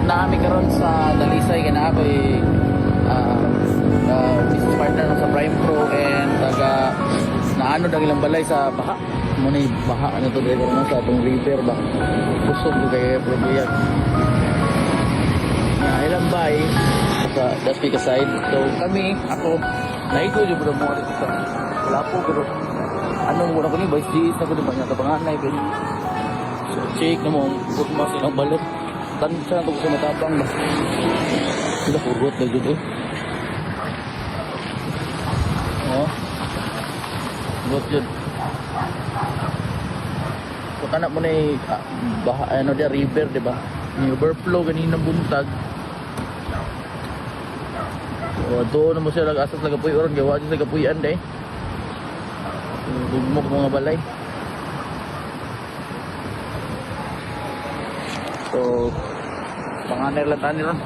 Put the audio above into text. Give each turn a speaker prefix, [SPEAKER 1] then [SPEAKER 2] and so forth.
[SPEAKER 1] naami karon sa Dalisay kana ako business partner na sa Prime Pro and taga naano dag ilang balay sa baha mo ni baha ano to dire karon sa atong river ba kusog kay problema na ilang bay sa Daspika side. So kami ako naigo jud bro mo dito sa Lapu pero anong muna ko ni boys di sa ko di ba nya tabanganay pero so check na mo kurma silang balot tansya na to sa matapang ba sila pugot na jud oh good yun so kanak mo na baha ano dia river di ba ni overflow ganinang buntag so doon mo siya asas lagapuy oron gawa siya lagapuyan day dugmok mga balay so panganer lang tani ron